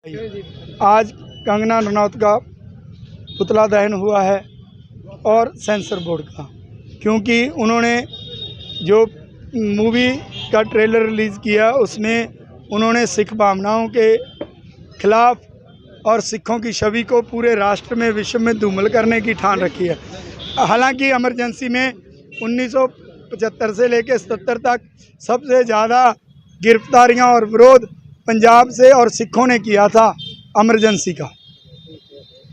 आज कंगना रनौत का पुतला दहन हुआ है और सेंसर बोर्ड का, क्योंकि उन्होंने जो मूवी का ट्रेलर रिलीज़ किया उसमें उन्होंने सिख भावनाओं के खिलाफ और सिखों की छवि को पूरे राष्ट्र में विश्व में धूमिल करने की ठान रखी है। हालांकि इमरजेंसी में 1975 से लेकर 77 तक सबसे ज़्यादा गिरफ्तारियां और विरोध पंजाब से और सिखों ने किया था। इमरजेंसी का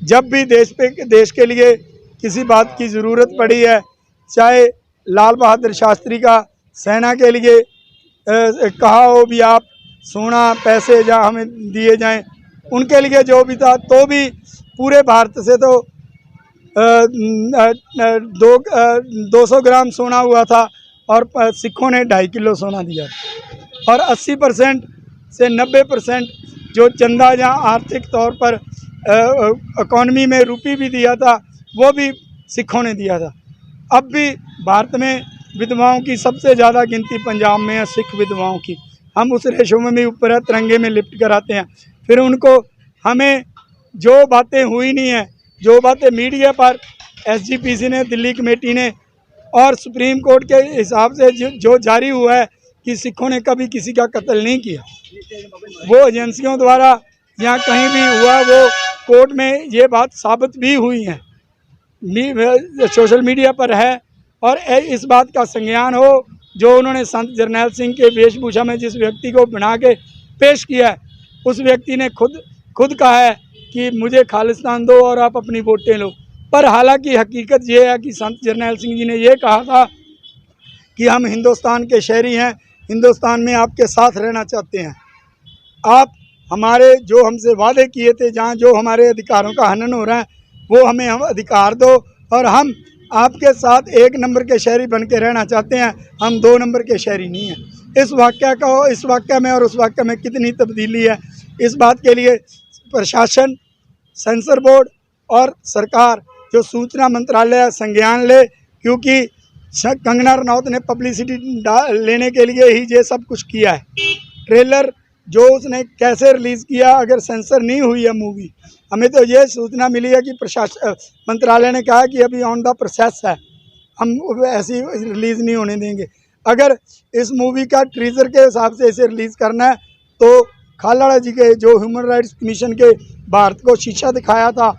जब भी देश के लिए किसी बात की ज़रूरत पड़ी है, चाहे लाल बहादुर शास्त्री का सेना के लिए कहा हो भी आप सोना पैसे जहाँ हमें दिए जाएं, उनके लिए जो भी था, तो भी पूरे भारत से तो 200 ग्राम सोना हुआ था और सिखों ने 2.5 किलो सोना दिया और 80% से 90% जो चंदा जहाँ आर्थिक तौर पर इकॉनमी में रुपी भी दिया था वो भी सिखों ने दिया था। अब भी भारत में विधवाओं की सबसे ज़्यादा गिनती पंजाब में है, सिख विधवाओं की। हम उस रेशो में भी ऊपर है, तिरंगे में लिपट कर आते हैं। फिर उनको हमें जो बातें हुई नहीं है, जो बातें मीडिया पर SGPC ने, दिल्ली कमेटी ने और सुप्रीम कोर्ट के हिसाब से जो जारी हुआ है कि सिखों ने कभी किसी का कत्ल नहीं किया, वो एजेंसियों द्वारा या कहीं भी हुआ, वो कोर्ट में ये बात साबित भी हुई है, सोशल मीडिया पर है। और इस बात का संज्ञान हो जो उन्होंने संत जरनैल सिंह के वेशभूषा में जिस व्यक्ति को बना के पेश किया है, उस व्यक्ति ने खुद कहा है कि मुझे खालिस्तान दो और आप अपनी वोटें लो। पर हालांकि हकीकत ये है कि संत जरनैल सिंह जी ने ये कहा था कि हम हिंदुस्तान के शहरी हैं, हिंदुस्तान में आपके साथ रहना चाहते हैं, आप हमारे जो हमसे वादे किए थे, जहाँ जो हमारे अधिकारों का हनन हो रहा है वो हमें हम अधिकार दो और हम आपके साथ 1 नंबर के शहरी बन के रहना चाहते हैं, हम 2 नंबर के शहरी नहीं हैं। इस वाक़या में और उस वाक़या में कितनी तब्दीली है, इस बात के लिए प्रशासन, सेंसर बोर्ड और सरकार जो सूचना मंत्रालय संज्ञान ले, क्योंकि कंगना रनौत ने पब्लिसिटी लेने के लिए ही ये सब कुछ किया है। ट्रेलर जो उसने कैसे रिलीज़ किया, अगर सेंसर नहीं हुई है मूवी, हमें तो ये सूचना मिली है कि प्रशासन मंत्रालय ने कहा कि अभी ऑन द प्रोसेस है, हम ऐसी रिलीज़ नहीं होने देंगे। अगर इस मूवी का टीजर के हिसाब से इसे रिलीज़ करना है तो खालड़ा जी के जो ह्यूमन राइट्स कमीशन के भारत को शीशा दिखाया था,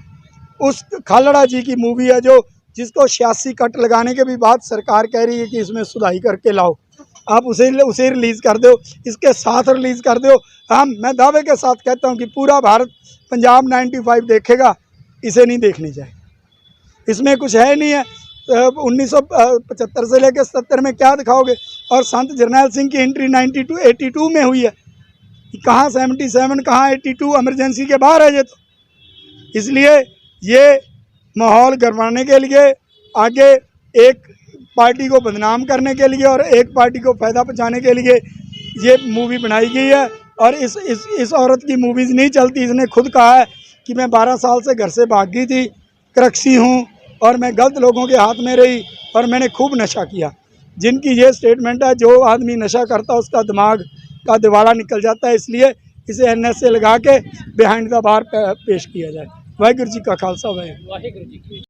उस खालड़ा जी की मूवी है जो जिसको 86 कट लगाने के भी बाद सरकार कह रही है कि इसमें सुधाई करके लाओ, आप उसे रिलीज़ कर दो, इसके साथ रिलीज़ कर दो। मैं दावे के साथ कहता हूं कि पूरा भारत पंजाब 95 देखेगा, इसे नहीं देखनी चाहिए। इसमें कुछ है नहीं है। 1975 से लेकर 77 में क्या दिखाओगे? और संत जरनैल सिंह की एंट्री 82 में हुई है, कहाँ 77 कहाँ 82, इमरजेंसी के बाहर है ये तो। इसलिए ये माहौल गरमाने के लिए, आगे एक पार्टी को बदनाम करने के लिए और एक पार्टी को फ़ायदा पहुंचाने के लिए ये मूवी बनाई गई है। और इस औरत की मूवीज़ नहीं चलती। इसने खुद कहा है कि मैं 12 साल से घर से भाग गई थी, क्रक्सी हूँ और मैं गलत लोगों के हाथ में रही और मैंने खूब नशा किया। जिनकी ये स्टेटमेंट है, जो आदमी नशा करता है उसका दिमाग का दिवाला निकल जाता है। इसलिए इसे NS से लगा के बिहाइंड द बार पेश किया जाए। वाहिगुरू जी का खालसा, वाहिगुरू जी की